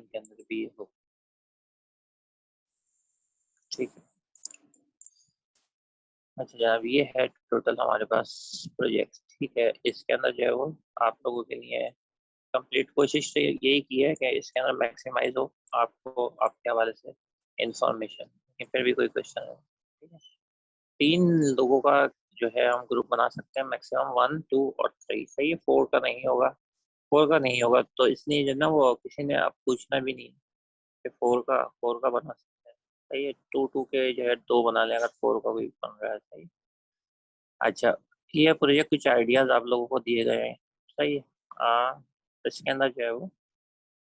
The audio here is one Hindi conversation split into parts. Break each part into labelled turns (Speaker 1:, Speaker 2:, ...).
Speaker 1: के अंदर भी हो। ठीक है। अच्छा जनाब, ये है टोटल हमारे पास प्रोजेक्ट। ठीक है, इसके अंदर जो है वो आप लोगों के लिए कंप्लीट कोशिश तो यही की है कि इसके अंदर मैक्सिमाइज हो आपको आपके हवाले से इंफॉर्मेशन। फिर भी कोई क्वेश्चन हो, ठीक है। 3 लोगों का जो है हम ग्रुप बना सकते हैं, मैक्सिमम 1, 2 और 3। सही है, 4 का नहीं होगा। 4 का नहीं होगा तो इसलिए जो ना वो किसी ने आप पूछना भी नहीं कि 4 का बना सकते हैं। सही है, 2, 2 के जो है 2 बना लें अगर 4 का कोई बन रहा है। सही है। अच्छा, ये प्रोजेक्ट कुछ आइडियाज आप लोगों को दिए गए हैं। सही है। तो इसके अंदर जो है वो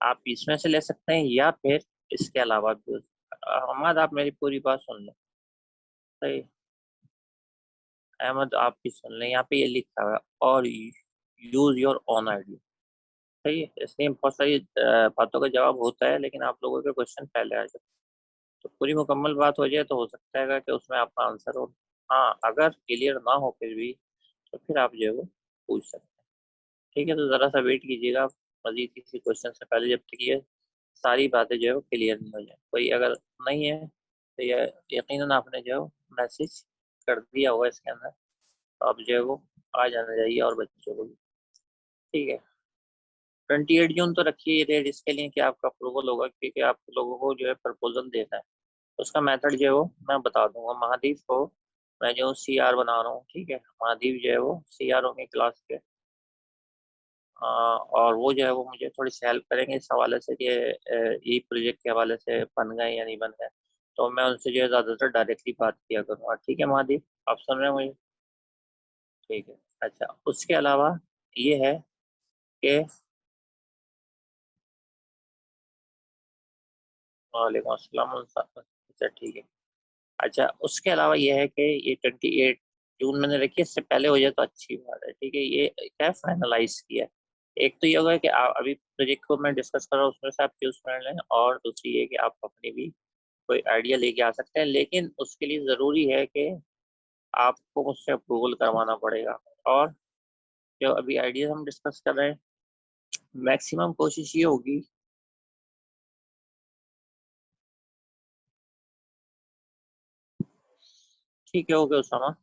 Speaker 1: आप इसमें से ले सकते हैं या फिर इसके अलावा भी अहमद आप मेरी पूरी बात सुन लें। सही है। अहमद आप भी सुन लें, यहाँ पे ये लिखा हुआ है और यूज योर ओन आइडिया। सही है, इसलिए बहुत सारी बातों का जवाब होता है लेकिन आप लोगों के क्वेश्चन पहले आ जाए तो पूरी मुकम्मल बात हो जाए तो हो सकता है कि उसमें आपका आंसर हो। हाँ, अगर क्लियर ना हो फिर भी तो फिर आप जो है वो पूछ सकते हैं। ठीक है, तो ज़रा सा वेट कीजिएगा मजीद किसी क्वेश्चन से पहले, जब तक ये सारी बातें जो है वो क्लियर नहीं हो जाए। कोई अगर नहीं है तो ये यकीनन आपने जो है मैसेज कर दिया होगा इसके अंदर, तो आप जो है वो आ जाना चाहिए और बच्चों को भी। ठीक है, 28 जून तो रखिए ये डेट इसके लिए कि आपका अप्रूवल होगा, क्योंकि आप लोगों को जो है प्रपोजल देना है। उसका मेथड जो है वो मैं बता दूंगा। महादीप को मैं जो CR बना रहा हूँ, ठीक है, महादीप जो है वो CR होंगे क्लास के। और वो जो है वो मुझे थोड़ी सी हेल्प करेंगे इस हवाले से कि ये प्रोजेक्ट के हवाले से बन गए या नहीं बन गए। तो मैं उनसे जो है ज़्यादातर डायरेक्टली बात किया करूँगा। ठीक है महादीप, आप सुन रहे हैं मुझे? ठीक है। अच्छा, उसके अलावा ये है कि वालेकुम अस्सलाम। अच्छा ठीक है। अच्छा, उसके अलावा ये है कि ये 28 जून मैंने रखी है, इससे पहले हो जाए तो अच्छी बात है। ठीक है, ये क्या फाइनलाइज किया है। एक तो ये होगा कि आप अभी प्रोजेक्ट को मैं डिस्कस कर रहा हूँ उसमें से आप चूज कर लें, और दूसरी ये कि आप अपनी भी कोई आइडिया लेके आ सकते हैं, लेकिन उसके लिए ज़रूरी है कि आपको मुझसे अप्रूवल करवाना पड़ेगा। और जो अभी आइडिया हम डिस्कस कर रहे हैं, मैक्सिमम कोशिश ये होगी। ठीक है, ओके उसामा।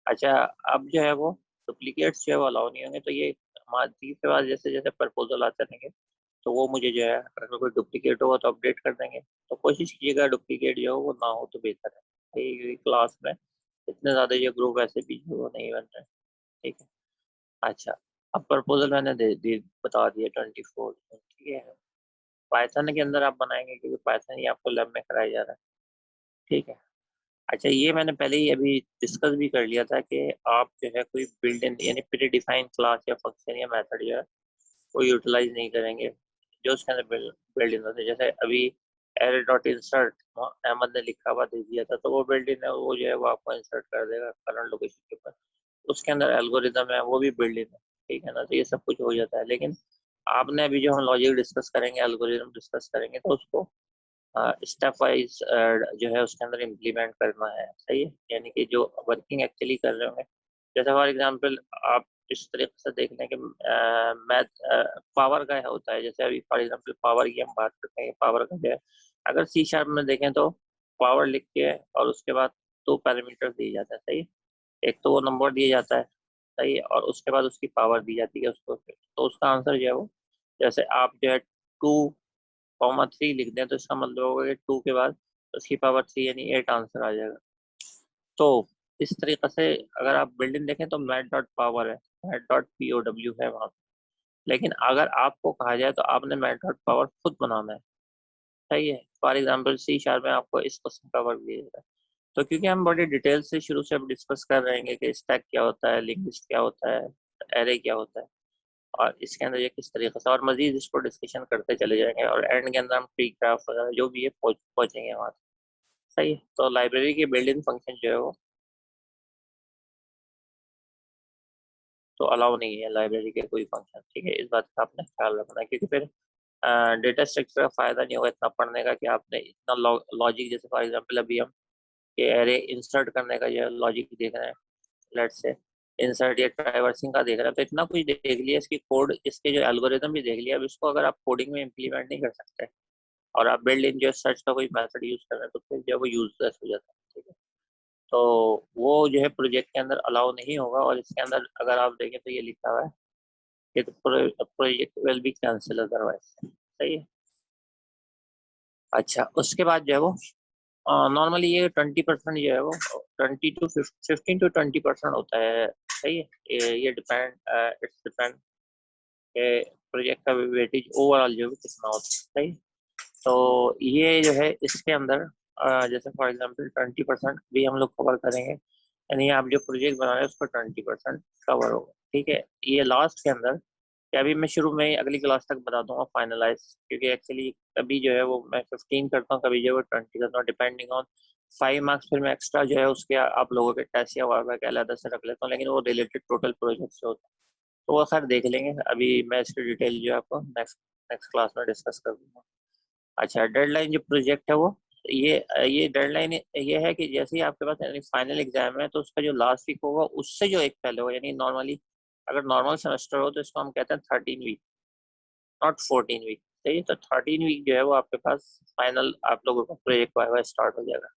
Speaker 1: अच्छा, अब जो है वो डुप्लीकेट्स जो है वो अलाउ नहीं होंगे, तो ये हमारी के बाद जैसे जैसे प्रपोजल आते रहेंगे तो वो मुझे जो है अगर कोई डुप्लीकेट होगा तो अपडेट कर देंगे। तो कोशिश कीजिएगा डुप्लीकेट जो हो वो ना हो तो बेहतर है। ये क्लास में इतने ज़्यादा ये ग्रुप ऐसे भी जो वो नहीं बन रहे। ठीक है। अच्छा, अब प्रपोजल मैंने दे बता दिया 24। ठीक है, पाइथन के अंदर आप बनाएंगे क्योंकि पाइथन ही आपको लैब में कराया जा रहा है। ठीक है। अच्छा, ये मैंने पहले ही अभी डिस्कस भी कर लिया था कि आप जो है कोई बिल्ड इन यानी प्री डिफाइंड क्लास या फंक्शन या मेथड जो है वो यूटिलाइज नहीं करेंगे जो उसके अंदर बिल्ड इन होते हैं। जैसे अभी एरे डॉट इंसर्ट अहमद ने लिखा हुआ दे दिया था, तो वो बिल्ड इन है, वो जो है वो आपको इंसर्ट कर देगा करंट लोकेशन के ऊपर। उसके अंदर एल्गोरिदम है वो भी बिल्ड इन है। ठीक है ना, तो ये सब कुछ हो जाता है। लेकिन आपने अभी जो हम लॉजिक डिस्कस करेंगे, एल्गोरिदम डिस्कस करेंगे, तो उसको स्टेप वाइज जो है उसके अंदर इम्प्लीमेंट करना है। सही है, यानी कि जो वर्किंग एक्चुअली कर रहे होंगे। जैसे फॉर एग्जांपल आप इस तरीके से देख लें कि मैथ पावर का होता है। जैसे अभी फॉर एग्जांपल पावर की हम बात करते हैं, पावर का जो है अगर C# में देखें तो पावर लिख के और उसके बाद 2 पैरामीटर दिए जाते हैं। सही है, एक तो वो नंबर दिया जाता है, सही है, और उसके बाद उसकी पावर दी जाती है उसको। तो उसका आंसर जो है वो, जैसे आप जो है 2,3 लिख दें तो इसका मतलब होगा कि 2 के बाद उसकी पावर 3 यानी 8 आंसर आ जाएगा। तो इस तरीके से अगर आप बिल्डिंग देखें तो मैट डॉट पावर है, मैट डॉट POW है वहाँ पे। लेकिन अगर आपको कहा जाए तो आपने मैट डॉट पावर खुद बनाना है। सही है, फॉर एग्जाम्पल C# में आपको इस क्वेश्चन का वर्क दिया जाता है। तो क्योंकि हम बड़ी डिटेल से शुरू से अब डिस्कस कर रहे हैं कि स्टैक क्या होता है, लिंक लिस्ट क्या होता है, एरे क्या होता है, और इसके अंदर ये किस तरीके से, और मजीद इसको डिस्कशन करते चले जाएंगे और एंड के अंदर हम ट्री ग्राफ वगैरह जो भी है पहुंचेंगे वहाँ से। सही है, तो लाइब्रेरी की बिल्डिंग फंक्शन जो है वो तो अलाउ नहीं है, लाइब्रेरी के कोई फंक्शन। ठीक है, इस बात का आपने ख्याल रखना है, क्योंकि फिर डेटा स्ट्रक्चर का फायदा नहीं होगा इतना पढ़ने का कि आपने इतना लॉजिक, जैसे फॉर एग्जांपल अभी हम ये एरे इंसर्ट करने का जो लॉजिक देख रहे हैं, लेट्स से इंसर्ट या ट्राइवर्सिंग का देख रहा है, तो इतना कुछ देख लिया, इसकी कोड, इसके जो एल्गोरिदम भी देख लिया। अब इसको अगर आप कोडिंग में इम्प्लीमेंट नहीं कर सकते और आप बिल्ड इन जो सर्च का कोई मेथड यूज कर रहे हैं, तो फिर जो वो यूजलेस हो जाता है। ठीक है, तो वो जो है प्रोजेक्ट के अंदर अलाउ नहीं होगा। और इसके अंदर अगर आप देखें तो ये लिखा हुआ है कि project will be cancel otherwise. सही है। अच्छा, उसके बाद जो है वो नॉर्मली ये 20% जो है वो 15 to 20% होता है। सही है। ये डिपेंड, इट्स डिपेंड के प्रोजेक्ट का वेटेज ओवरऑल जो है कितना होता है। सही। तो ये जो है इसके अंदर जैसे फॉर एग्जांपल 20% भी हम लोग कवर करेंगे, यानी आप जो प्रोजेक्ट बना रहे हैं उसका 20% कवर होगा। ठीक है। ये लास्ट के अंदर, कि अभी मैं शुरू में ही अगली क्लास तक बता दूंगा फाइनलाइज, क्योंकि एक्चुअली कभी जो है वो मैं 15 करता हूँ, कभी जो है वो 20 करता हूँ, डिपेंडिंग ऑन 5 मार्क्स। फिर मैं एक्स्ट्रा जो है उसके आप लोगों के टेस्ट या वाइवा के अलग से रख लेता हूँ, लेकिन वो रिलेटेड टोटल प्रोजेक्ट से होता है, तो वो खैर देख लेंगे। अभी मैं इसकी डिटेल जो है आपको नेक्स्ट नेक्स्ट क्लास में डिस्कस कर दूंगा। अच्छा, डेडलाइन जो प्रोजेक्ट है वो, ये डेडलाइन ये है कि जैसे ही आपके पास यानी फाइनल एग्जाम है, तो उसका जो लास्ट वीक होगा उससे जो एक पहले होगा, यानी नॉर्मली अगर नॉर्मल सेमेस्टर हो तो इसको हम कहते हैं 13 वीक, नॉट 14 वीक। सही। तो 13 वीक जो है वो आपके पास फाइनल आप लोगों का प्रोजेक्ट वाइवा स्टार्ट हो जाएगा।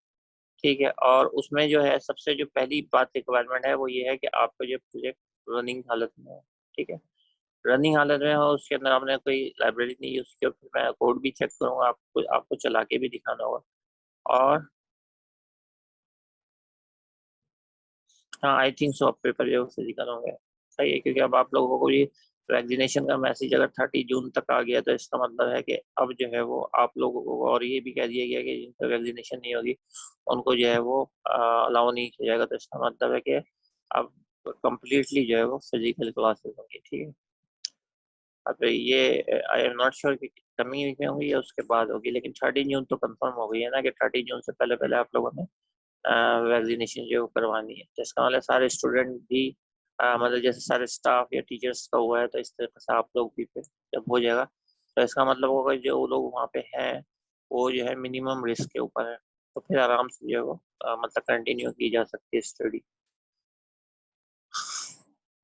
Speaker 1: ठीक है। और उसमें जो है सबसे जो पहली बात रिक्वायरमेंट है वो ये है कि आपका जो प्रोजेक्ट रनिंग हालत में हो। ठीक है। रनिंग हालत में हो, उसके अंदर आपने कोई लाइब्रेरी नहीं यूज की, फिर मैं कोड भी चेक करूंगा, आपको आपको चला के भी दिखाना होगा। और हाँ, आई थिंक सो, आप पेपर जो से दिखाना होगा। सही है, क्योंकि अब आप लोगों को ये वैक्सीनेशन का मैसेज अगर 30 जून तक आ गया, तो इसका मतलब है कि अब जो है वो आप लोगों को, और ये भी कह दिया गया कि जिनको वैक्सीनेशन नहीं होगी उनको जो है वो अलाउ नहीं किया जाएगा। तो इसका मतलब है कि अब कंप्लीटली जो है वो फिजिकल क्लासेस होंगी। ठीक है। अब ये आई एम नॉट श्योर कि कमिंग वीक में होगी या उसके बाद होगी, लेकिन 13 जून तो कंफर्म हो गई है ना, कि 13 जून से पहले पहले आप लोगों ने वैक्सीनेशन जो करवानी है। तो इसका मतलब सारे स्टूडेंट भी मतलब जैसे सारे स्टाफ या टीचर्स का हुआ है, तो इस तरह से आप लोग भी पे जब हो जाएगा, तो इसका मतलब होगा जो लोग वहाँ पे हैं वो जो है मिनिमम रिस्क के ऊपर है, तो फिर आराम से जो है वो मतलब कंटिन्यू की जा सकती है स्टडी।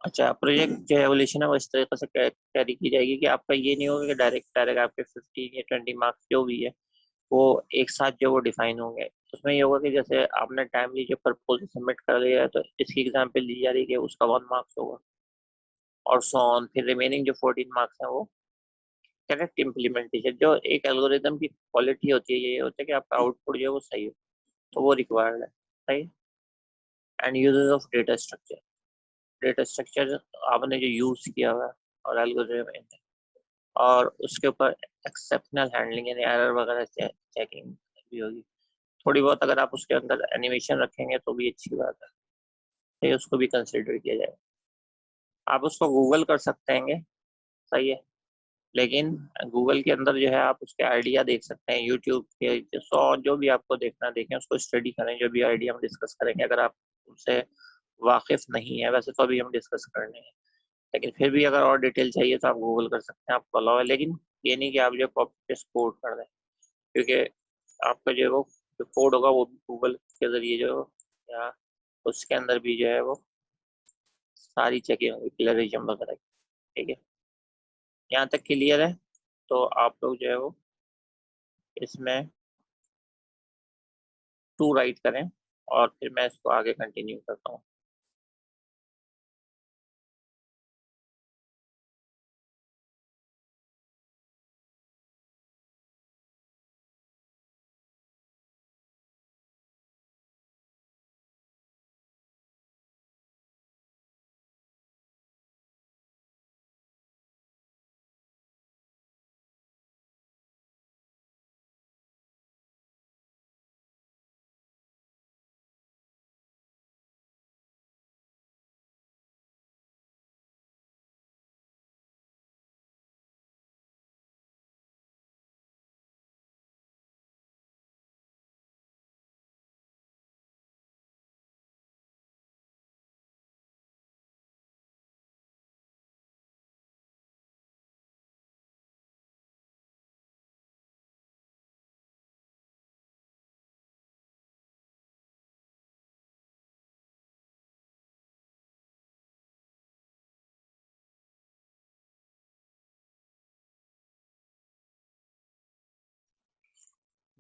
Speaker 1: अच्छा, प्रोजेक्ट जो एवोल्यूशन है वो इस तरीके से कैरी की जाएगी कि आपका ये नहीं होगा कि डायरेक्ट डायरेक्ट आपके 15 या 20 मार्क्स जो भी है वो एक साथ जो वो डिफाइन होंगे। उसमें ये होगा कि जैसे आपने टाइमली जो प्रपोजल सबमिट कर दिया है, तो इसकी एग्जाम्पल दी जा रही है कि उसका 1 मार्क्स होगा, और सो ऑन। फिर रिमेनिंग जो 14 मार्क्स हैं वो करेक्ट इम्प्लीमेंटेशन, जो एक एल्गोरिदम की क्वालिटी होती है, ये होता है कि आपका आउटपुट जो है वो सही हो, तो वो रिक्वायर्ड है। सही। And uses of data structure, data structure आपने जो यूज किया हुआ है और एल्गोरिदम, और उसके ऊपर एक्सेप्शनल हैंडलिंग यानी एरर वगैरह चेकिंग भी होगी थोड़ी बहुत। अगर आप उसके अंदर एनिमेशन रखेंगे तो भी अच्छी बात है, तो उसको भी कंसिडर किया जाए। आप उसको गूगल कर सकते हैं। सही है। लेकिन गूगल के अंदर जो है आप उसके आइडिया देख सकते हैं, यूट्यूब के जो भी आपको देखना देखें, उसको स्टडी करें, जो भी आइडिया हम डिस्कस करेंगे। अगर आप उससे वाकिफ नहीं है, वैसे तो अभी हम डिस्कस करने हैं, लेकिन फिर भी अगर और डिटेल चाहिए तो आप गूगल कर सकते हैं, आपको अलाउ है। लेकिन ये नहीं कि आप जो कॉपी पेस्ट कोड कर दें, क्योंकि आपका जो है वो जो कोड होगा वो गूगल के जरिए जो, या उसके अंदर भी जो है वो सारी चेकिंग होगी प्लेगरिज्म वगैरह की। ठीक है। यहाँ तक क्लियर है। तो आप लोग जो है वो इसमें 2 राइट करें, और फिर मैं इसको आगे कंटिन्यू करता हूँ।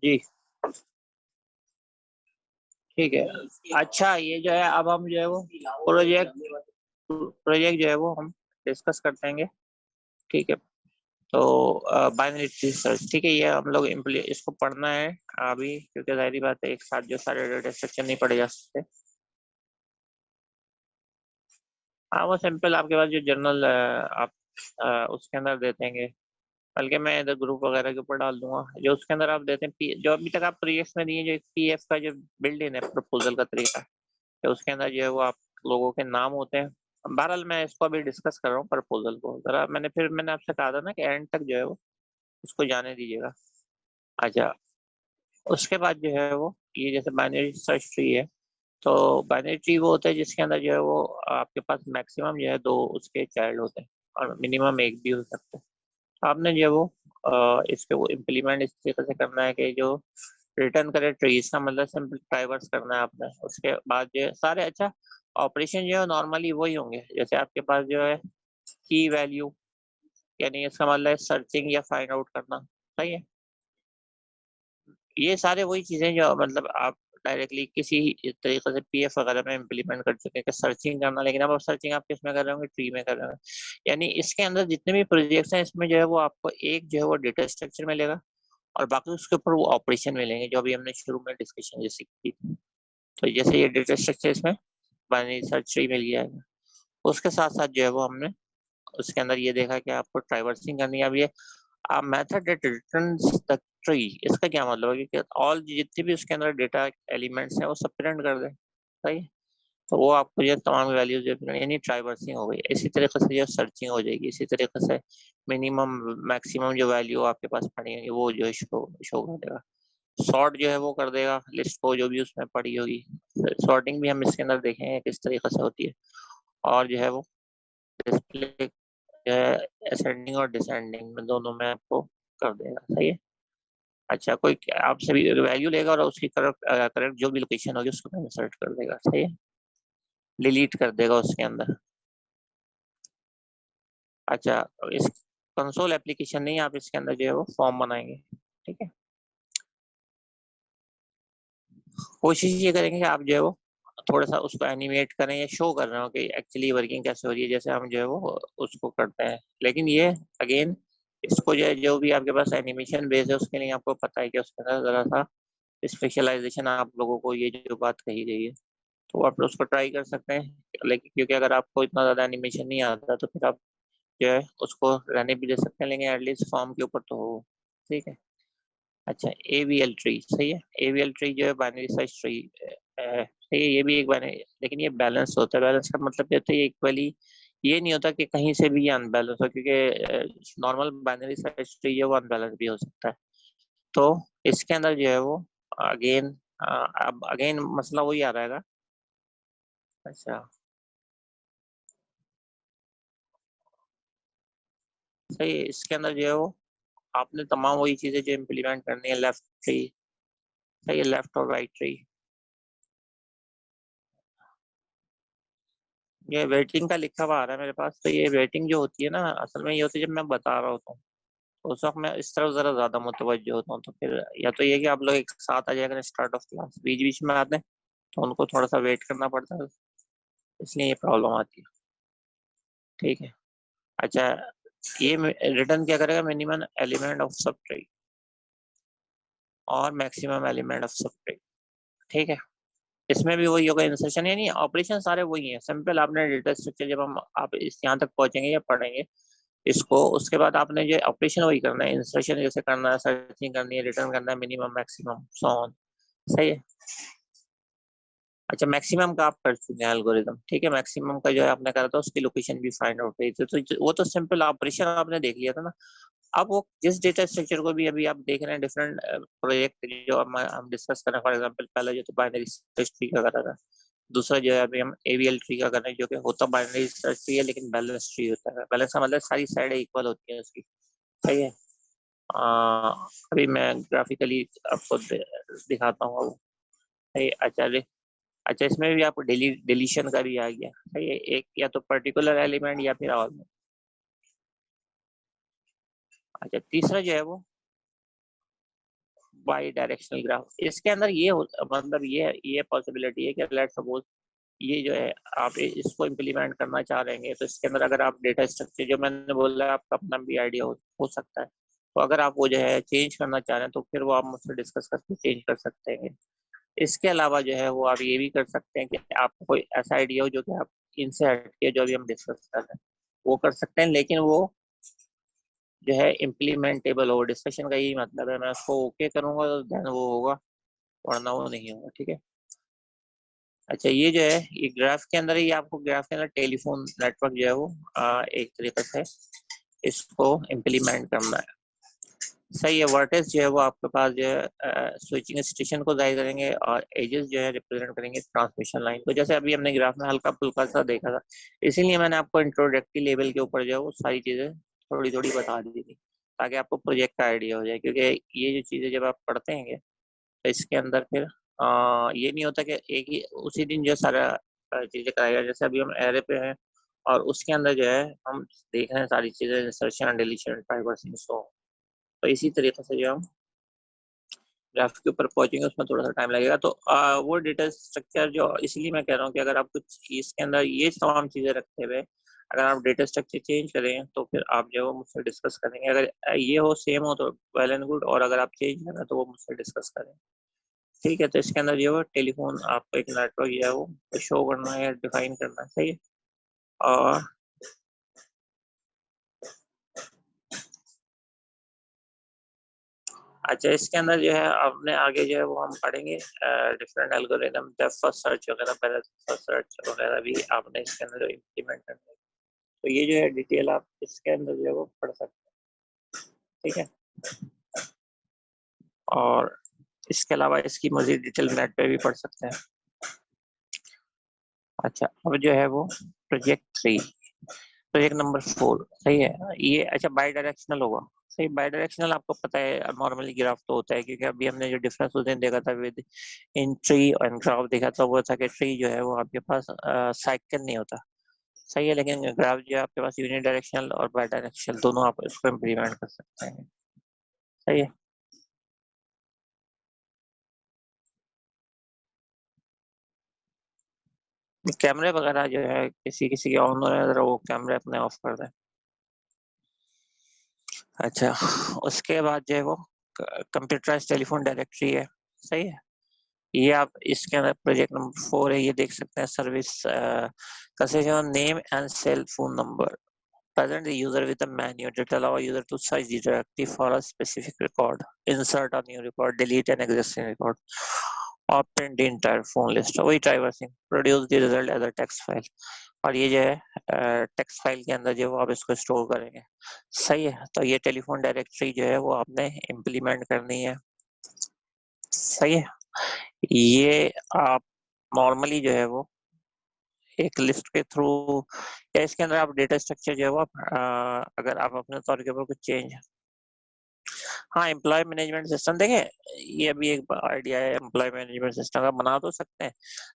Speaker 1: जी ठीक है। अच्छा ये जो है अब हम जो है वो प्रोजेक्ट प्रोजेक्ट जो है वो हम डिस्कस करते हैं। ठीक है। तो बाइनरी ट्री सर्च, ठीक है, ये हम लोग इसको पढ़ना है अभी, क्योंकि जाहिर बात है एक साथ जो सारे डेटा स्ट्रक्चर नहीं पढ़े जा सकते। हाँ वो सिंपल आपके पास जो जर्नल आप उसके अंदर दे देंगे, बल्कि मैं इधर ग्रुप वगैरह के ऊपर डाल दूंगा जो उसके अंदर आप देते हैं जो अभी तक आप प्रोजेक्ट्स में दिए, जो पीएफ का जो बिल्ड इन है प्रपोजल का तरीका, तो उसके अंदर जो है वो आप लोगों के नाम होते हैं। बहरहाल मैं इसको अभी डिस्कस कर रहा हूँ प्रपोजल को, जरा मैंने आपसे कहा था ना कि एंड तक जो है वो उसको जाने दीजिएगा। अच्छा उसके बाद जो है वो ये जैसे बाइनरी सर्च ट्री है, तो बाइनरी ट्री वो होता है जिसके अंदर जो है वो आपके पास मैक्सिमम जो है दो उसके चाइल्ड होते हैं और मिनिमम एक भी हो सकता है। तो आपने जो है वो इसके वो इम्प्लीमेंट इस तरीके से करना है कि जो रिटर्न करे ट्री, इसका मतलब सिंपल ट्राइवर्स करना है आपने। उसके बाद जो है सारे अच्छा ऑपरेशन जो है नॉर्मली वही होंगे, जैसे आपके पास जो है की वैल्यू, यानी इसका मतलब है सर्चिंग या फाइंड आउट करना, सही है। ये सारे वही चीजें जो मतलब आप डायरेक्टली किसी तरीके से पीएफ वगैरह में इम्प्लीमेंट कर चुके हैं, सर्चिंग करना, लेकिन अब सर्चिंग आप किस में कर रहे होंगे, ट्री में कर रहे होंगे। यानी इसके अंदर जितने भी प्रोजेक्ट्स हैं इसमें जो है वो आपको एक जो है वो डेटा स्ट्रक्चर मिलेगा और बाकी उसके ऊपर वो ऑपरेशन मिलेंगे जो अभी हमने शुरू में डिस्कशन जैसे की थी। तो जैसे ये डेटा स्ट्रक्चर इसमें बाइनरी सर्च ट्री मिल गया है, उसके साथ साथ जो है वो हमने उसके अंदर ये देखा कि आपको ट्राइवर्सिंग करनी है। अब ये method that returns the tree, इसका क्या मतलब है कि ऑल जितने भी उसके अंदर डेटा एलिमेंट्स हैं वो सब प्रिंट कर दें, सही है। तो वो आपको जो तमाम वैल्यूज यानी ट्राइवर्सिंग हो गई, इसी तरीके से जो सर्चिंग हो जाएगी, इसी तरीके से मिनिमम मैक्सिमम जो वैल्यू आपके पास पड़ी होगी वो जो शो शो कर देगा। सॉर्ट जो है वो कर देगा लिस्ट को जो भी उसमें पड़ी होगी। सॉर्टिंग भी हम इसके अंदर देखेंगे किस तरीके से होती है। और जो है वो डिस्प्ले जो है असेंडिंग और डिसेंडिंग में दोनों में आपको कर देगा, सही है। अच्छा कोई आपसे भी वैल्यू लेगा और उसकी करेक्ट करेक्ट जो भी लोकेशन होगी उसको इंसर्ट कर देगा, सही है, डिलीट कर देगा उसके अंदर। अच्छा इस कंसोल एप्लीकेशन नहीं, आप इसके अंदर जो है वो फॉर्म बनाएंगे, ठीक है। कोशिश ये करेंगे कि आप जो है वो थोड़ा सा उसको एनिमेट करें या शो कर रहे हो कि एक्चुअली वर्किंग कैसे हो रही है, जैसे हम जो है वो उसको करते हैं। लेकिन ये अगेन इसको जो है जो भी आपके पास एनिमेशन बेस है उसके लिए आपको पता है कि उसके अंदर जरा सा स्पेशलाइजेशन आप लोगों को ये जो बात कही गई है तो आप उसको ट्राई कर सकते हैं। लेकिन क्योंकि अगर आपको इतना ज्यादा एनिमेशन नहीं आता तो फिर आप जो है उसको रहने भी दे सकते हैं, लेकिन एटलीस्ट फॉर्म के ऊपर तो हो, ठीक है। अच्छा एवीएल ट्री, सही है। एवीएल ट्री जो है बाइनरी सर्च ट्री सही है, ये भी एक बाइनरी, लेकिन ये बैलेंस होता है। बैलेंस का मतलब ये होता है इक्वली, ये नहीं होता कि कहीं से भी ये अनबैलेंस हो, क्योंकि नॉर्मल बाइनरी सर्च ट्री है वो अनबैलेंस भी हो सकता है। तो इसके अंदर जो है वो अगेन अब अगेन मसला वही आ रहेगा। अच्छा सही है, इसके अंदर जो है वो आपने तमाम वही चीजें जो इम्प्लीमेंट करनी है, लेफ्ट ट्री, सही है, लेफ्ट और राइट ट्री। ये वेटिंग का लिखा हुआ आ रहा है मेरे पास, तो ये वेटिंग जो होती है ना असल में ये होती है जब मैं बता रहा होता हूँ तो उस वक्त मैं इस तरफ जरा ज्यादा मुतवज्जो होता हूँ, तो फिर या तो ये कि आप लोग एक साथ आ जाएगा स्टार्ट ऑफ क्लास, बीच बीच में आते हैं तो उनको थोड़ा सा वेट करना पड़ता है, इसलिए ये प्रॉब्लम आती है, ठीक है। अच्छा ये रिटर्न क्या करेगा, minimum element of subtree और maximum element of subtree, ठीक है। इसमें भी वही होगा इंसर्शन, यानी ऑपरेशन सारे वही हैं सिंपल। आपने डेटा स्ट्रक्चर जब हम आप इस यहाँ तक पहुंचेंगे या पढ़ेंगे इसको, उसके बाद आपने जो ऑपरेशन वही करना है, इंसर्शन जैसे करना है, सर्चिंग करनी है, रिटर्न करना है, मिनिमम मैक्सिमम सो ऑन, सही है। अच्छा मैक्सिमम का आप कर चुके हैं एल्गोरिदम, ठीक है। मैक्सिमम का जो है आपने करा था उसकी लोकेशन भी फाइंड आउट हुई थी, तो वो तो सिंपल ऑपरेशन आपने देख लिया था ना। अब वो जिस डेटा स्ट्रक्चर को भी अभी आप देख रहे हैं डिफरेंट प्रोजेक्ट जो हम डिस्कस कर रहे हैं, फॉर एग्जांपल पहले जो तो बाइनरी सर्च ट्री का करा था, दूसरा जो है अभी हम एवीएल ट्री का कर रहे हैं जो कि होता बाइनरी सर्च ट्री है लेकिन बैलेंस ट्री होता है। बैलेंस का मतलब सारी साइड इक्वल होती है उसकी, सही है। अभी मैं ग्राफिकली आपको दिखाता हूँ वो, सही है। अच्छा इसमें भी आपको डिलीशन का भी आ गया, सही है, एक या तो पर्टिकुलर एलिमेंट या फिर ऑल। अच्छा तीसरा जो है वो बाई डायरेक्शनल ग्राफ। इसके अंदर ये मतलब ये पॉसिबिलिटी है कि लेट्स सपोज ये जो है आप इसको इम्प्लीमेंट करना चाह रहे हैं, तो इसके अंदर अगर आप डेटा स्ट्रक्चर जो मैंने बोला आपका अपना भी आइडिया हो सकता है, तो अगर आप वो जो है चेंज करना चाह रहे हैं तो फिर वो आप मुझसे डिस्कस करके चेंज कर सकते हैं। इसके अलावा जो है वो आप ये भी कर सकते हैं कि आपको कोई ऐसा आइडिया हो जो कि आप इनसे हटके जो भी हम डिस्कस कर रहे हैं वो कर सकते हैं, लेकिन वो जो है इम्प्लीमेंटेबल हो। डिस्कशन का यही मतलब है, मैं उसको ओके करूंगा तो देन वो होगा, वरना वो नहीं होगा। ठीक है। अच्छा, ये जो है ये ग्राफ के अंदर ही आपको ग्राफ के अंदर टेलीफोन नेटवर्क जो है वो एक तरीके से इसको इम्प्लीमेंट करना है। सही है। वर्टेक्स जो है वो आपके पास जो है स्विचिंग स्टेशन को जाहिर करेंगे और एजेस जो है रिप्रेजेंट करेंगे ट्रांसमिशन लाइन को, जैसे अभी हमने ग्राफ में हल्का फुल्का सा देखा था। इसीलिए मैंने आपको इंट्रोडक्टरी लेवल के ऊपर जो है वो सारी चीजें थोड़ी थोड़ी बता दी थी, ताकि आपको प्रोजेक्ट का आइडिया हो जाए। क्योंकि ये जो चीजें जब आप पढ़ते हैं तो इसके अंदर फिर ये नहीं होता कि एक ही उसी दिन जो सारा चीजें कराएगा। जैसे अभी हम एरे पे हैं और उसके अंदर जो है हम देख रहे हैं सारी चीजें, इंसर्शन डिलीशन ट्राइवर्सिंग, तो इसी तरीके से जो हम ग्राफ के ऊपर पहुंचेंगे उसमें थोड़ा सा टाइम लगेगा। तो वो डेटा स्ट्रक्चर जो, इसलिए मैं कह रहा हूँ कि अगर आप कुछ इसके अंदर ये तमाम चीजें रखते हुए अगर आप डेटा स्ट्रक्चर चेंज करें तो फिर आप जो है वो मुझसे डिस्कस करेंगे। अगर ये हो सेम हो तो वेल एंड गुड, और अगर आप चेंज करें तो वो मुझसे डिस्कस करें। ठीक है। तो इसके अंदर जो है टेलीफोन आपको एक नेटवर्क जो है वो शो करना है, डिफाइन करना है। सही है। और अच्छा, इसके अंदर जो है आपने आगे जो है वो हम पढ़ेंगे different algorithm, depth first search वगैरह, ब्रेथ फर्स्ट सर्च वगैरह भी आपने इसके अंदर इम्प्लीमेंट करना है। तो ये जो है डिटेल आप इसके अंदर जो है वो पढ़ सकते हैं। ठीक है। और इसके अलावा इसकी मजीद डिटेल नेट पे भी पढ़ सकते हैं। अच्छा, अब जो है वो प्रोजेक्ट 3, प्रोजेक्ट नंबर 4। सही है। ये अच्छा बाई डायरेक्शनल होगा। सही, बाई डायरेक्शनल आपको पता है नॉर्मली ग्राफ तो होता है, क्योंकि अभी हमने जो डिफरेंस उस दिन देखा था with in tree and graph देखा था, वो था कि ट्री जो है वो आपके पास साइकिल नहीं होता। सही है। लेकिन ग्राफ जो है आपके पास यूनि डायरेक्शनल और बाई डायरेक्शनल दोनों आप इसको इम्प्लीमेंट कर सकते हैं। सही है। कैमरे वगैरह जो है किसी किसी के ऑन हो रहे हैं, वो कैमरे अपने ऑफ कर दें। अच्छा, उसके बाद जो है वो कंप्यूटराइज टेलीफोन डायरेक्टरी है। सही है। ये आप इसके अंदर प्रोजेक्ट नंबर 4 है, ये देख सकते हैं। Service concession name and cell phone number, present the user with a menu that allow a user to search the directory for a specific record, insert a new record, delete an existing record, or print the entire phone list। वही traversing, produce the result as a text file। और ये जो है टेक्स्ट फाइल के अंदर जो आप इसको स्टोर करेंगे। सही है। तो ये टेलीफोन डायरेक्टरी जो है वो आपने इम्प्लीमेंट करनी है। सही है। ये आप नॉर्मली जो है वो एक लिस्ट के थ्रू, या इसके अंदर आप डेटा स्ट्रक्चर जो है वो अगर आप अपने तौर के ऊपर कुछ चेंज, हाँ एम्प्लॉय मैनेजमेंट सिस्टम देखें, ये भी एक आइडिया है। एम्प्लॉय मैनेजमेंट सिस्टम का बना तो सकते हैं,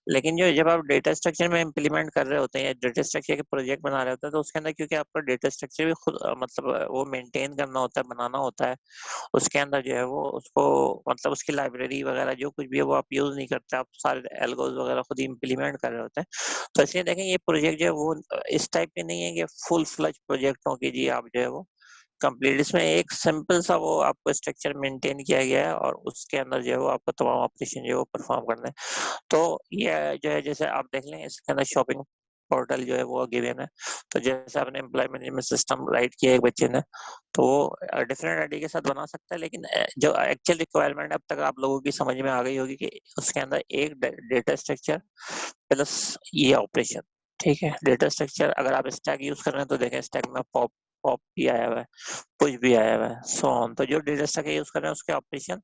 Speaker 1: लेकिन जो जब आप डेटा स्ट्रक्चर में इम्प्लीमेंट कर रहे होते हैं या डेटा स्ट्रक्चर के प्रोजेक्ट बना रहे होते हैं, तो उसके अंदर क्योंकि आपका डेटा स्ट्रक्चर भी खुद मतलब वो मेंटेन करना होता है, बनाना होता है। उसके अंदर जो है वो उसको मतलब उसकी लाइब्रेरी वगैरह जो कुछ भी है वो आप यूज नहीं करते, आप सारे एल्गोस वगैरह खुद इम्प्लीमेंट कर रहे होते हैं। तो इसलिए देखें ये प्रोजेक्ट जो है वो इस टाइप के नहीं है कि फुल फ्लज प्रोजेक्ट हो कि जी आप जो है वो कंप्लीट, इसमें एक सिंपल सा वो आपको स्ट्रक्चर मेंटेन किया गया है और उसके अंदर जो है वो आपको तमाम ऑपरेशन जो है वो परफॉर्म करना है। तो ये जो है जैसे आप देख लें इसके अंदर शॉपिंग पोर्टल जो है वो गिवन है। तो जैसे आपने एम्प्लॉय मैनेजमेंट सिस्टम राइट किया एक बच्चे ने, तो वो डिफरेंट आईडी के साथ बना सकता है, लेकिन जो एक्चुअल रिक्वायरमेंट अब तक आप लोगों की समझ में आ गई होगी कि उसके अंदर एक डेटा स्ट्रक्चर प्लस ये ऑपरेशन। ठीक है। डेटा स्ट्रक्चर अगर आप स्टैक यूज कर रहे हैं तो देखें स्टैक में पॉप पॉप भी आया हुआ है, कुछ भी आया हुआ है, सो ऑन। तो जो डेटा स्ट्रक्चर यूज कर रहे हैं उसके ऑपरेशन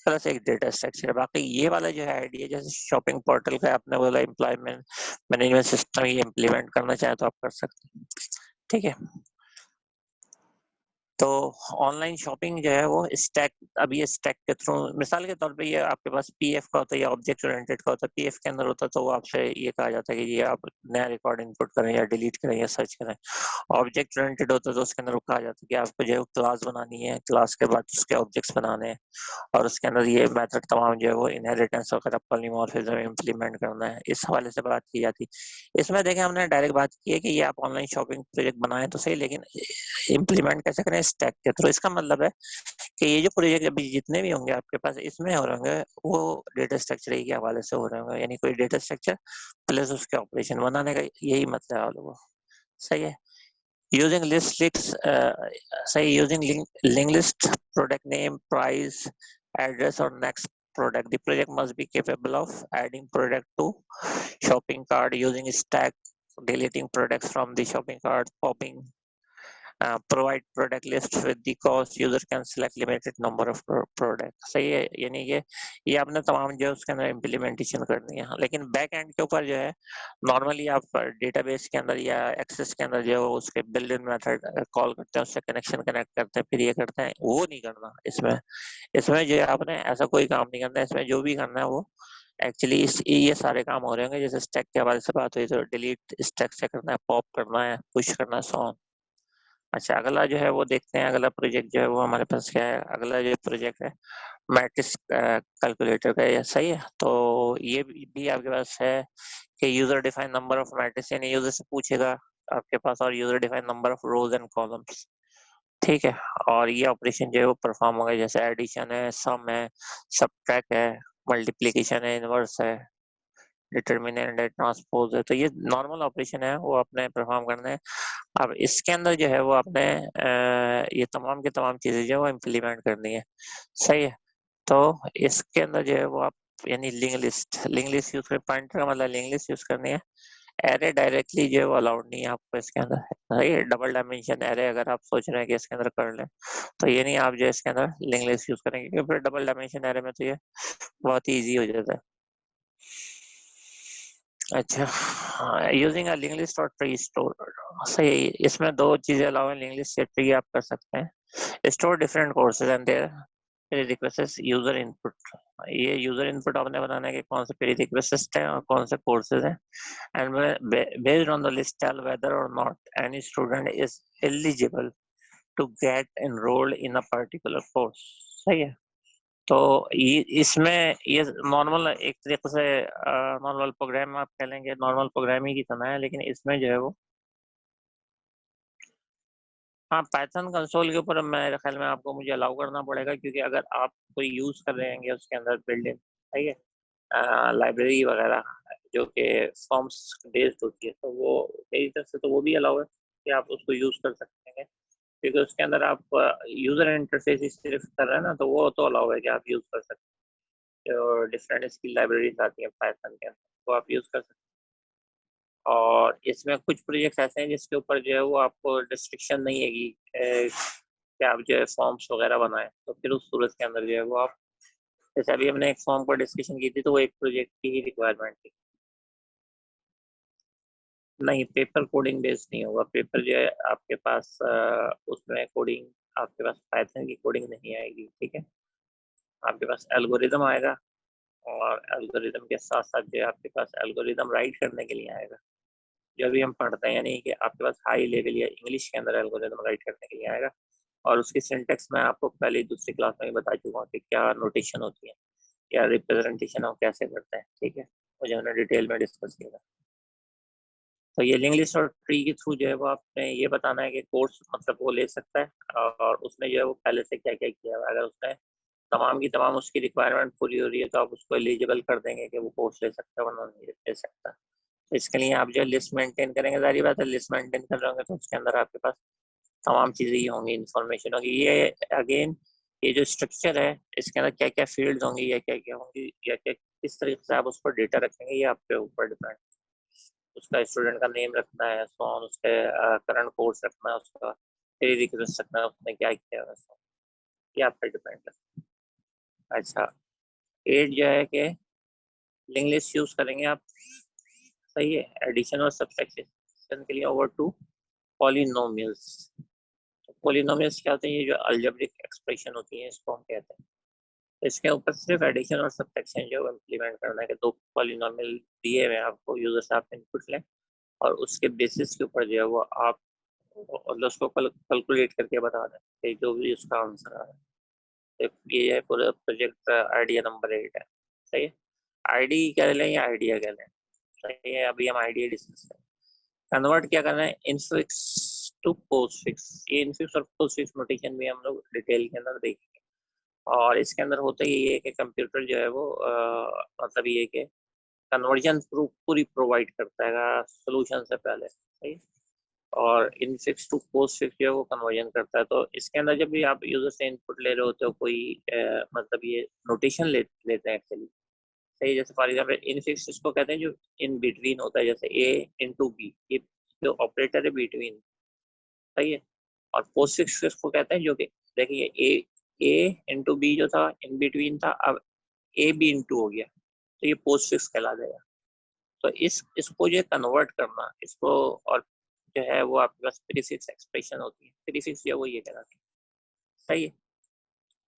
Speaker 1: प्लस एक डेटा स्ट्रक्चर। बाकी ये वाला जो है आइडिया जैसे शॉपिंग पोर्टल का आपने बोला एम्प्लॉयमेंट मैनेजमेंट सिस्टम ये इम्प्लीमेंट करना चाहे तो आप कर सकते हैं। ठीक है। तो ऑनलाइन शॉपिंग जो है वो स्टैक, अभी ये स्टैक के थ्रू, मिसाल के तौर पे ये आपके पास पीएफ का होता है या ऑब्जेक्ट ओरिएंटेड का होता है। पीएफ के अंदर होता है तो वो आपसे ये कहा जाता है कि ये आप नया रिकॉर्ड इनपुट करें या डिलीट करें या सर्च करें। ऑब्जेक्ट ओरिएंटेड होता है तो उसके अंदर कहा जाता है कि आपको जो है क्लास बनानी है, क्लास के बाद उसके ऑब्जेक्ट्स बनाने हैं और उसके अंदर ये मेथड तमाम जो है वो इनहेरिटेंस वगैरह पॉलीमॉर्फिज्म इम्प्लीमेंट करना है, इस हवाले से बात की जाती है। इसमें देखें हमने डायरेक्ट बात की है कि ये आप ऑनलाइन शॉपिंग प्रोजेक्ट बनाएं तो सही, लेकिन इम्प्लीमेंट कैसे करें स्टैक के थ्रू। इसका मतलब है कि ये जो प्रोजेक्ट अभी जितने भी होंगे आपके पास इसमें हो रहे होंगे वो डेटा स्ट्रक्चर के हवाले से हो रहे होंगे, यानी कोई डेटा स्ट्रक्चर प्लस उसके ऑपरेशन बनाने का यही मतलब है आप लोगों को। सही है। Using list lists, say using link list, product name, price, address, or next product. The project must be capable of adding product to shopping cart using stack, deleting products from the shopping cart, popping, provide product list with the cost. User can select limited number of product. सही है, यानी ये आपने तमाम जो है उसके अंदर इम्प्लीमेंटेशन करनी है। लेकिन बैक एंड के ऊपर जो है नॉर्मली आप डेटाबेस के अंदर या एक्सेस के अंदर जो है उसके बिल्ड इन मेथड कॉल करते हैं, उससे कनेक्शन कनेक्ट करते हैं, फिर ये करते हैं, वो नहीं करना इसमें। इसमें जो है आपने ऐसा कोई काम नहीं करना है। इसमें जो भी करना है वो एक्चुअली इस ये सारे काम हो रहे होंगे। जैसे स्टैक के हवाले से बात हुई तो डिलीट स्टैक से करना है, पॉप करना है, पुश करना है, सो ऑन। अच्छा, अगला जो है वो देखते हैं, अगला प्रोजेक्ट जो है वो हमारे पास क्या है। अगला जो प्रोजेक्ट है मैट्रिक्स कैलकुलेटर का, ये सही है। तो ये भी आपके पास है कि user define number of matrix, यानी यूजर से पूछेगा आपके पास, और user define number of rose and columns, ठीक है। और ये ऑपरेशन जो है वो परफॉर्म होगा, जैसे एडिशन है, सम है, सबट्रैक्ट है, मल्टीप्लिकेशन है, इनवर्स है, डिटर्मिनेंट है, ट्रांसपोज है। तो ये नॉर्मल ऑपरेशन है, वो आपने परफॉर्म करना है। अब इसके अंदर जो है वो आपने ये तमाम की तमाम चीजें जो है वो इम्प्लीमेंट करनी है, सही है। तो इसके अंदर जो है वो आप यानी लिंक लिस्ट यूज कर, पॉइंटर का मतलब लिंक लिस्ट यूज करनी है। एरे डायरेक्टली जो है वो अलाउड नहीं है आपको इसके अंदर, सही है। डबल डायमेंशन एरे अगर आप सोच रहे हैं कि इसके अंदर कर लें तो ये नहीं, आप जो है इसके अंदर लिंक लिस्ट यूज करेंगे, क्योंकि फिर डबल डायमेंशन एरे में तो ये बहुत ही ईजी हो जाता है। अच्छा, यूजिंग अ लिंक लिस्ट और ट्री स्टोर, सही। इसमें दो चीजें अलावा लिंक लिस्ट या ट्री आप कर सकते हैं। Store different courses and there request user input. ये यूजर इनपुट आपने बनाना है कि कौन से प्री रिक्वेस्ट हैं और कौन से कोर्सेज हैं, and based on the list tell whether और not any student is eligible to get enrolled in a particular course, सही है। तो ये इसमें ये नॉर्मल एक तरीके से नॉर्मल प्रोग्राम आप कह लेंगे, नॉर्मल प्रोग्रामिंग की तरह है, लेकिन इसमें जो है वो, हाँ, पाइथन कंसोल के ऊपर मेरे ख्याल में आपको मुझे अलाउ करना पड़ेगा, क्योंकि अगर आप कोई यूज कर रहे हैं उसके अंदर बिल्ड इन, ठीक है, लाइब्रेरी वगैरह जो कि फॉर्म्स बेस्ड होती है, तो वो मेरी तरफ से तो वो भी अलाउ है कि आप उसको यूज कर सकते हैं, क्योंकि उसके अंदर आप यूजर इंटरफेस ही सिर्फ कर रहे हैं ना, तो वो तो अलाउ है कि आप यूज कर सकते हैं। और डिफरेंट स्किल लाइब्रेरीज आती हैं पाइथन के अंदर, तो आप यूज कर सकते हैं। और इसमें कुछ प्रोजेक्ट्स ऐसे हैं जिसके ऊपर जो है वो आपको रिस्ट्रिक्शन नहीं है कि आप जो है फॉर्म्स वगैरह बनाएं, तो फिर उस सूरत के अंदर जो है वो आप, जैसे अभी हमने एक फॉर्म पर डिस्कशन की थी तो वो एक प्रोजेक्ट की ही रिक्वायरमेंट थी। नहीं, पेपर कोडिंग बेस्ड नहीं होगा। पेपर जो है आपके पास उसमें कोडिंग, आपके पास पाइथन की कोडिंग नहीं आएगी, ठीक है। आपके पास एल्गोरिदम आएगा, और एल्गोरिदम के साथ साथ जो है आपके पास एल्गोरिदम राइट करने के लिए आएगा, जो भी हम पढ़ते हैं, यानी कि आपके पास हाई लेवल या इंग्लिश के अंदर एल्गोरिदम राइट करने के लिए आएगा। और उसकी सिंटेक्स मैं आपको पहले दूसरी क्लास में ही बता चुका हूँ कि क्या नोटेशन होती है, क्या रिप्रेजेंटेशन हम कैसे करते हैं, ठीक है, मुझे हमने डिटेल में डिस्कस किया। तो ये लिंक लिस्ट और ट्री के थ्रू जो है वो आपने ये बताना है कि कोर्स मतलब वो ले सकता है, और उसने जो है वो पहले से क्या क्या किया है। अगर उसने तमाम की तमाम उसकी रिक्वायरमेंट पूरी हो रही है तो आप उसको एलिजिबल कर देंगे कि वो कोर्स ले सकता है, वरना नहीं ले सकता। तो इसके लिए आप जो लिस्ट मेंटेन करेंगे, सारी बात है, लिस्ट मेंटेन कर रहे होंगे तो उसके अंदर आपके पास तमाम चीजें ही होंगी, इंफॉर्मेशन होगी। ये अगेन ये जो स्ट्रक्चर है इसके अंदर क्या क्या फील्ड्स होंगी या क्या क्या होंगी या क्या किस तरीके से आप उस पर डेटा रखेंगे, ये आपके ऊपर डिपेंड। उसका स्टूडेंट का नेम रखना है, सो ऑन, उसके करंट कोर्स रखना है, उसका फिर रिक्वेस्ट रखना है, उसने क्या किया है, ये आप पे डिपेंड है। अच्छा, 8 जो है कि लिंक लिस्ट यूज करेंगे आप, सही है, एडिशन और सब्ट्रैक्शन के लिए ओवर टू पॉलिनोमियल्स। पॉलिनोमियल्स क्या होते हैं, ये जो अलजेब्रिक एक्सप्रेशन होती है इसको हम कहते हैं। इसके ऊपर सिर्फ एडिशन और सब्ट्रैक्शन जो इम्प्लीमेंट करना है कि दो पॉलिनोमियल दिए हुए हैं आपको, यूजर से आप इनपुट लें और उसके बेसिस के ऊपर जो है वो आप मतलब उसको कैलकुलेट करके बता दें कि जो भी उसका आंसर आ रहा है। ये है पूरा प्रोजेक्ट आइडिया नंबर 8 है। सही है, आईडी कह लें या आइडिया कह लें। सही है, अभी हम आइडिया डिस्कस करें। कन्वर्ट क्या करना है, इनफिक्स टू पोस्टफिक्स। ये इनफिक्स और पोस्टफिक्स नोटेशन भी हम लोग डिटेल के अंदर देखेंगे। और इसके अंदर होता ही ये है कि कंप्यूटर जो है वो मतलब ये कि कन्वर्जन पूरी प्रोवाइड करता है सोल्यूशन से पहले। सही। और infix to postfix जो है वो कन्वर्जन करता है। तो इसके अंदर जब भी आप यूजर से इनपुट ले रहे होते हो कोई मतलब ये नोटेशन लेते हैं एक्चुअली। सही, जैसे फॉर एग्जाम्पल इन फिक्स इसको कहते हैं जो इन बिटवीन होता है, जैसे ए इंटू बी, ये जो ऑपरेटर है बिटवीन। सही है। और पोस्ट फिक्स इसको कहते हैं जो कि देखिए ए इंटू बी जो था इन बिटवीन था, अब ए बी इंटू हो गया, तो ये पोस्ट फिक्स कहला जाएगा। तो इसको जो कन्वर्ट करना इसको, और जो है वो आपके पास प्रीफिक्स एक्सप्रेशन होती है, प्रीफिक्स जो है वो ये कहलाती है। सही है।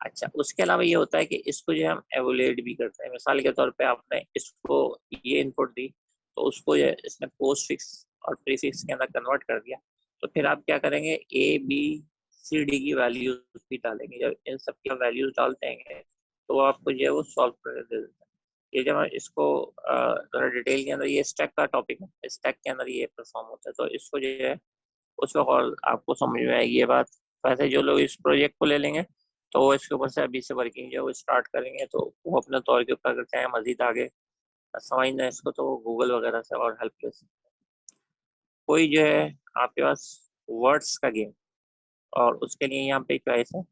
Speaker 1: अच्छा, उसके अलावा ये होता है कि इसको जो हम एवोलेट भी करते हैं। मिसाल के तौर पे आपने इसको ये इनपुट दी, तो उसको जो इसने पोस्ट फिक्स और प्रीफिक्स के अंदर कन्वर्ट कर दिया। तो फिर आप क्या करेंगे, ए बी सी डी की वैल्यूज भी डालेंगे। जब इन सब की वैल्यूज डालते हैं तो वो आपको जो है वो सॉल्व कर दे देता है। ये जब हम इसको थोड़ा डिटेल के अंदर, ये स्टैक का टॉपिक है, स्टैक के अंदर ये परफॉर्म होता है। तो इसको जो है उस वक्त और आपको समझ में आएगी ये बात। वैसे जो लोग इस प्रोजेक्ट को ले लेंगे तो वो इसके ऊपर से अभी से वर्किंग जो वो स्टार्ट करेंगे, तो वो अपने तौर के ऊपर अगर चाहे मजीद आगे समझना इसको तो गूगल वगैरह से और हेल्प ले सकते हैं। कोई जो है आपके पास वर्ड्स का गेम, और उसके लिए यहाँ पे चॉइस है,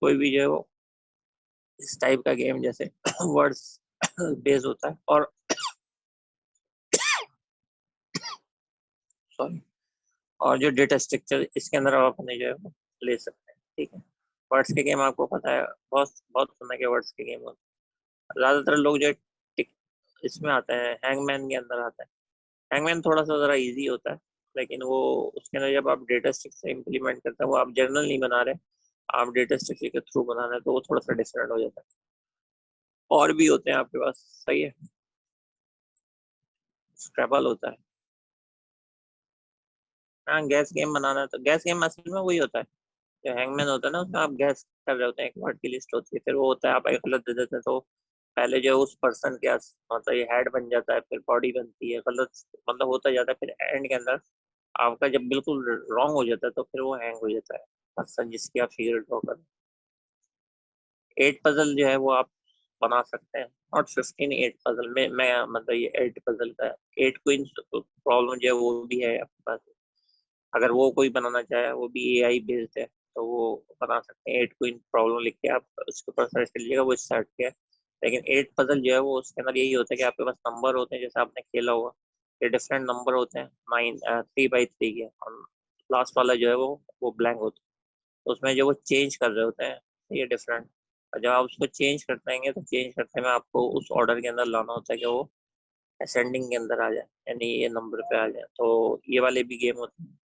Speaker 1: कोई भी जो है वो इस टाइप का गेम जैसे वर्ड्स बेस होता है, और सॉरी, और जो डेटा स्ट्रक्चर इसके अंदर आप अपने जो है वो ले सकते हैं। ठीक है, वर्ड्स के गेम आपको पता है, बहुत बहुत तरह के वर्ड्स के गेम होते हैं। ज्यादातर लोग जो टिक इसमें आते हैं, हैंगमैन के अंदर आता है। हैंगमैन थोड़ा सा जरा इजी होता है, लेकिन वो उसके अंदर जब आप डेटा स्ट्रक्चर इम्प्लीमेंट करते हैं, वो आप जर्नल नहीं बना रहे, आप डेटा स्ट्रक्चर के थ्रू बना रहे हैं, तो वो थोड़ा सा डिफरेंट हो जाता है। और भी होते हैं आपके पास। सही है, स्क्रैबल होता है। हाँ, गैस गेम बनाना है तो गैस गेम असल में वही होता है, जो हैंगमैन होता है ना, उसमें आप गैस कर रहे होते हैं, एक वर्ड की लिस्ट होती है, फिर वो होता है आप एक गलत दे देते हैं, तो पहले जो है उस पर्सन के मतलब ये हेड बन जाता है, फिर बॉडी बनती है, गलत मतलब होता जाता है, फिर एंड के अंदर आपका जब बिल्कुल रॉन्ग हो जाता है तो फिर वो हैंग हो जाता है पर्सन जिसकी आप फिगर ड्रॉ कर। 8 पजल जो है वो आप बना सकते हैं, नॉट 15, 8 पजल में मैं मतलब ये 8 पजल का 8 क्वींस प्रॉब्लम जो है वो भी है आपके पास। अगर वो कोई बनाना चाहे, वो भी एआई बेस्ड है, तो वो बना सकते हैं। 8 क्वीन प्रॉब्लम लिख के आप उसके ऊपर सर्च कर लीजिएगा, वो स्टार्ट किया। लेकिन 8 पजल जो है वो उसके अंदर यही होता है कि आपके पास नंबर होते हैं, जैसे आपने खेला हुआ, ये डिफरेंट नंबर होते हैं, 3 by 3 के, और लास्ट वाला जो है वो ब्लैंक होता है। तो उसमें जो वो चेंज कर रहे होते हैं, ये डिफरेंट। और जब आप उसको चेंज करते हैं तो चेंज करते में आपको उस ऑर्डर के अंदर लाना होता है कि वो असेंडिंग के अंदर आ जाए, यानी ये नंबर पे आ जाए। तो ये वाले भी गेम होते हैं।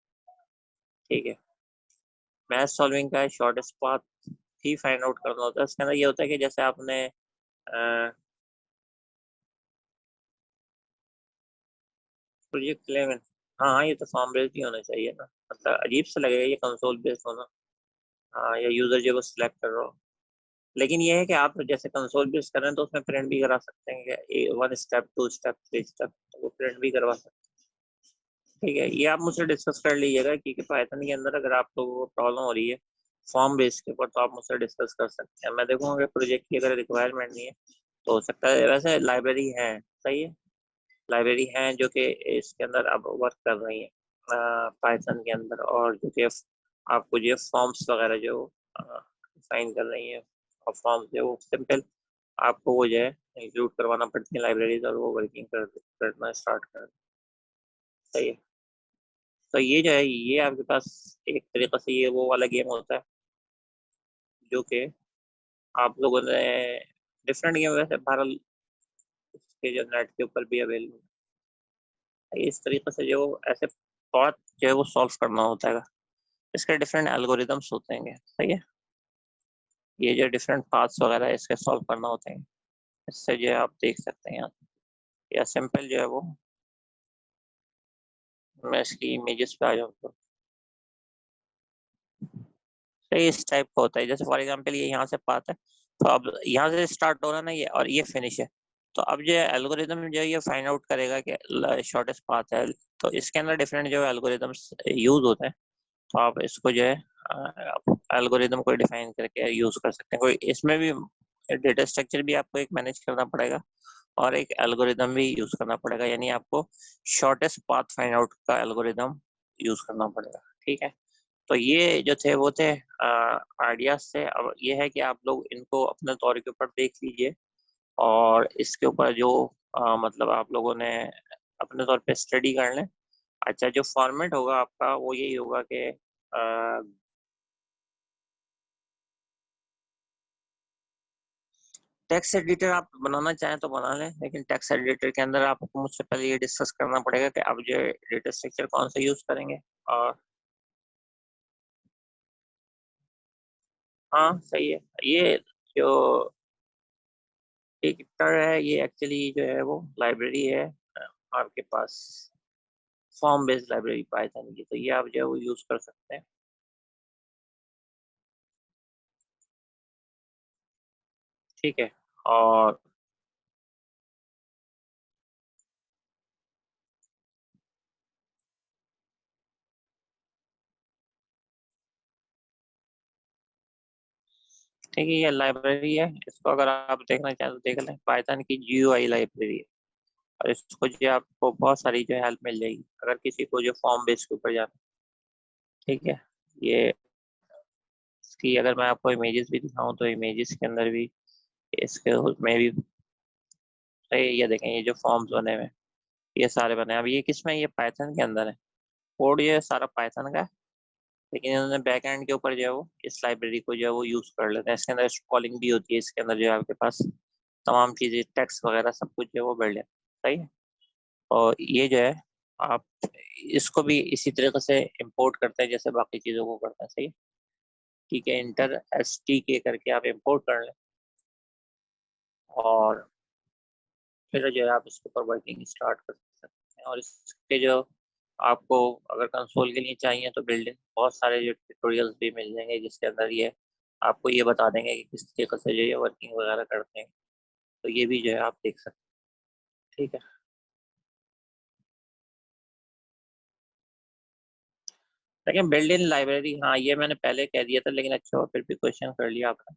Speaker 1: ठीक है, मैथ सॉल्विंग का शॉर्टेस्ट पाथ ही फाइंड आउट करना होता है। इसके अंदर ये होता है कि जैसे आपने प्रोजेक्ट 11, हाँ हाँ, ये तो फॉर्म बेस्ड ही होना चाहिए ना, मतलब अजीब से लगेगा ये कंसोल बेस्ड होना। हाँ, या यूजर जो वो सिलेक्ट कर रहा हो। लेकिन ये है कि आप जैसे कंसोल बेस्ड कर रहे हैं तो उसमें प्रिंट भी करा सकते हैं, कि 1 स्टेप 2 स्टेप 3 स्टेप, वो प्रिंट भी करवा सकते हैं। ठीक है, ये आप मुझसे डिस्कस कर लीजिएगा, क्योंकि पाइथन के अंदर अगर आपको वो प्रॉब्लम हो रही है फॉर्म बेस के ऊपर, तो आप मुझसे डिस्कस कर सकते हैं। मैं देखूंगा कि प्रोजेक्ट की अगर रिक्वायरमेंट नहीं है तो हो सकता है, वैसे लाइब्रेरी है। सही है, लाइब्रेरी है जो कि इसके अंदर अब वर्क कर रही है पाइथन के अंदर, और जो कि आपको जो फॉर्म्स वगैरह जो साइन कर रही है, और फॉर्म्स जो वो सिंपल आपको वो जो है इंक्लूड करवाना पड़ती है लाइब्रेरीज, और वो वर्किंग करना स्टार्ट कर। सही है। तो ये जो है ये आपके पास एक तरीके से ये वो वाला गेम होता है जो कि आप लोगों ने डिफरेंट गेम वैसे भारत के जो नेट के ऊपर भी अवेलेबल है, इस तरीके से जो ऐसे बहुत जो है वो सॉल्व करना होता है। इसके डिफरेंट एल्गोरिदम्स होते हैं, सही है। ये जो डिफरेंट पाथ्स वगैरह है इसके सॉल्व करना होते हैं, इससे जो है आप देख सकते हैं यहाँ, या सिंपल जो है वो, मैं इसकी इमेजेस पे आ जाऊँ तो सही इस टाइप का होता है। जैसे फॉर एग्जांपल ये यहाँ से पाथ है, तो अब यहाँ से स्टार्ट हो रहा है ना ये, और ये फिनिश है। तो अब जो है एल्गोरिदम जो है ये फाइंड आउट करेगा कि शॉर्टेस्ट पाथ है। तो इसके अंदर डिफरेंट जो एल्गोरिदम्स यूज होते हैं। तो आप इसको जो है एल्गोरिदम को डिफाइन करके यूज कर सकते हैं। कोई इसमें भी डेटा स्ट्रक्चर भी आपको एक मैनेज करना पड़ेगा, और एक एल्गोरिदम भी यूज करना पड़ेगा, यानी आपको शॉर्टेस्ट पाथ फाइंड आउट का एल्गोरिदम यूज करना पड़ेगा, ठीक है। तो ये जो थे वो थे आइडियाज थे। अब ये है कि आप लोग इनको अपने तौर के ऊपर देख लीजिए, और इसके ऊपर जो मतलब आप लोगों ने अपने तौर पे स्टडी कर लें। अच्छा, जो फॉर्मेट होगा आपका वो यही होगा कि टेक्स्ट एडिटर आप बनाना चाहें तो बना लें, लेकिन टेक्स्ट एडिटर के अंदर आपको मुझसे पहले ये डिस्कस करना पड़ेगा कि आप जो डेटा स्ट्रक्चर कौन सा यूज करेंगे। और हाँ सही है। ये जो एडिटर है ये एक्चुअली जो है वो लाइब्रेरी है आपके पास, फॉर्म बेस्ड लाइब्रेरी पाइथन की, तो ये आप जो है वो यूज कर सकते हैं, ठीक है। और ठीक है, ये लाइब्रेरी है, इसको अगर आप देखना चाहें तो देख लें, पाइथन की GUI लाइब्रेरी है। और इसको जो है आपको बहुत सारी जो है हेल्प मिल जाएगी अगर किसी को जो फॉर्म बेस के ऊपर जाना, ठीक है। ये इसकी अगर मैं आपको इमेजेस भी दिखाऊं तो इमेजेस के अंदर भी इसके में भी ये देखें, ये जो फॉर्म्स बने हुए हैं ये सारे बने हैं। अब ये किस में, ये पाइथन के अंदर है, कोड ये सारा पाइथन का है, लेकिन इन्होंने बैक एंड के ऊपर जो है वो इस लाइब्रेरी को जो है वो यूज कर लेते हैं। इसके अंदर कॉलिंग भी होती है, इसके अंदर जो है आपके पास तमाम चीजें, टेक्स्ट वगैरह सब कुछ जो है वो बिल्ड है, सही है। और ये जो है आप इसको भी इसी तरीके से इंपोर्ट करते हैं जैसे बाकी चीजों को करते हैं, सही है। ठीक है, इंटर STK करके आप इंपोर्ट कर लें, और फिर जो है आप इसके ऊपर वर्किंग स्टार्ट कर सकते हैं। और इसके जो आपको अगर कंसोल के लिए चाहिए तो बिल्डिंग बहुत सारे जो ट्यूटोरियल्स भी मिल जाएंगे, जिसके अंदर ये आपको ये बता देंगे कि किस तरीके से जो है वर्किंग वगैरह करते हैं। तो ये भी जो है आप देख सकते हैं, ठीक है। लेकिन बिल्ड इन लाइब्रेरी, हाँ ये मैंने पहले कह दिया था, लेकिन अच्छा हुआ फिर भी क्वेश्चन कर लिया आपने।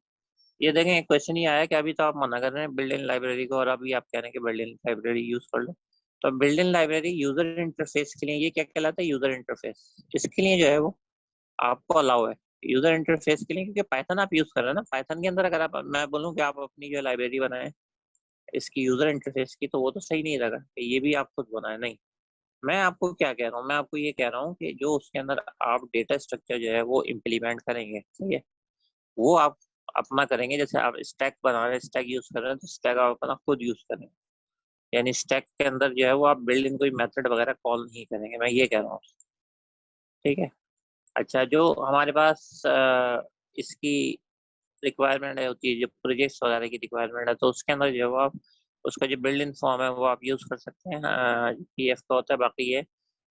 Speaker 1: ये देखें, क्वेश्चन ही आया कि अभी तो आप मना कर रहे हैं बिल्ड इन लाइब्रेरी को, और अभी आप कह रहे हैं कि बिल्ड इन लाइब्रेरी यूज कर लो। तो build in library user interface के लिए, ये क्या कहलाता है, यूजर इंटरफेस, इसके लिए जो है वो आपको अलाउ है यूजर इंटरफेस के लिए, क्योंकि पाइथन आप यूज कर रहे हैं ना। पाइथन के अंदर अगर आप, मैं बोलूँ कि आप अपनी जो लाइब्रेरी बनाए इसकी यूजर इंटरफेस की, तो वो तो सही नहीं लगा कि ये भी आप खुद बनाए, नहीं। मैं आपको क्या कह रहा हूँ, मैं आपको ये कह रहा हूँ कि जो उसके अंदर आप डेटा स्ट्रक्चर जो है वो इम्प्लीमेंट करेंगे, ठीक है, वो आप अपना करेंगे। जैसे आप स्टैक बना रहे हैं, स्टैक यूज कर रहे हैं, तो स्टैक आप अपना खुद यूज करेंगे, यानी स्टैक के अंदर जो है वो आप बिल्ड इन कोई मेथड वगैरह कॉल नहीं करेंगे, मैं ये कह रहा हूँ, ठीक है। अच्छा, जो हमारे पास इसकी रिक्वायरमेंट है होती है, जो प्रोजेक्ट्स वगैरह की रिक्वायरमेंट है, तो उसके अंदर जो है वो आप उसका जो बिल्ड इन फॉर्म है वो आप यूज कर सकते हैं, PF का होता है। बाकी ये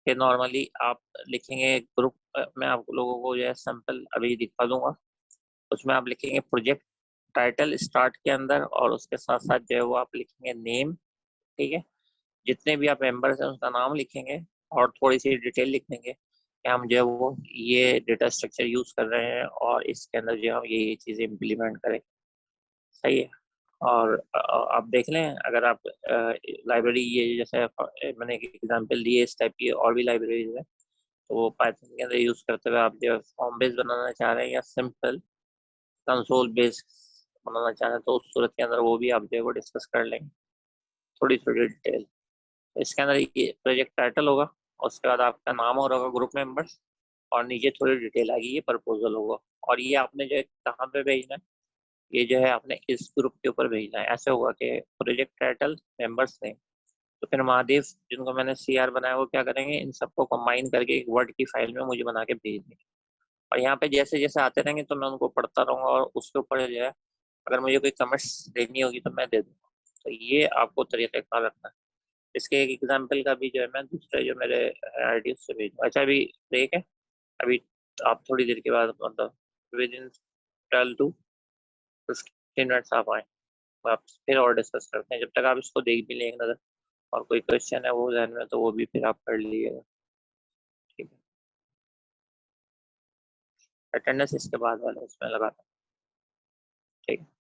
Speaker 1: कि नॉर्मली आप लिखेंगे ग्रुप, मैं आप लोगों को जो है सैंपल अभी दिखा दूंगा। उसमें आप लिखेंगे प्रोजेक्ट टाइटल स्टार्ट के अंदर, और उसके साथ साथ जो है वो आप लिखेंगे नेम, ठीक है। जितने भी आप मेंबर्स हैं उसका नाम लिखेंगे, और थोड़ी सी डिटेल लिख देंगे कि हम जो है वो ये डेटा स्ट्रक्चर यूज कर रहे हैं, और इसके अंदर जो है हम ये चीजें इम्प्लीमेंट करें, सही है। और आप देख लें, अगर आप लाइब्रेरी ये जैसे मैंने एक एग्जांपल दिए, इस टाइप की और भी लाइब्रेरीज है, तो वो पाइथन के अंदर यूज करते हुए आप जो फॉर्म बेस्ड बनाना चाह रहे हैं या सिंपल कंसोल बेस्ड बनाना चाह रहे हैं, तो उस सूरत के अंदर वो भी आप जो है वो डिस्कस कर लेंगे थोड़ी थोड़ी डिटेल। इसके अंदर ये प्रोजेक्ट टाइटल होगा, और उसके बाद आपका नाम और होगा, ग्रुप मेंबर्स, और नीचे थोड़ी डिटेल आएगी, ये प्रपोजल होगा। और ये आपने जो है कहाँ पे भेजना है, ये जो है आपने इस ग्रुप के ऊपर भेजना है। ऐसे होगा कि प्रोजेक्ट टाइटल, मेंबर्स नेम, तो फिर महादेव जिनको मैंने CR बनाया वो क्या करेंगे, इन सबको कंबाइन करके एक वर्ड की फाइल में मुझे बना के भेज देंगे। और यहाँ पे जैसे जैसे आते रहेंगे तो मैं उनको पढ़ता रहूंगा और उसके ऊपर जो है अगर मुझे कोई कमेंट्स देनी होगी तो मैं दे दूंगा। तो ये आपको तरीक़ेकार रखना है। इसके एक एग्जाम्पल का भी जो है मैं दूसरे जो मेरे आईडी से भेजूँ। अच्छा अभी ब्रेक है, अभी आप थोड़ी देर के बाद मतलब विद इन 12 to 15 मिनट्स आप आए, आप फिर और डिस्कस करते हैं। जब तक आप इसको देख भी लें एक नज़र और कोई क्वेश्चन है वो ध्यान में तो वो भी फिर आप कर लीजिएगा। ठीक है, अटेंडेंस इसके बाद वाला उसमें लगा। ठीक है।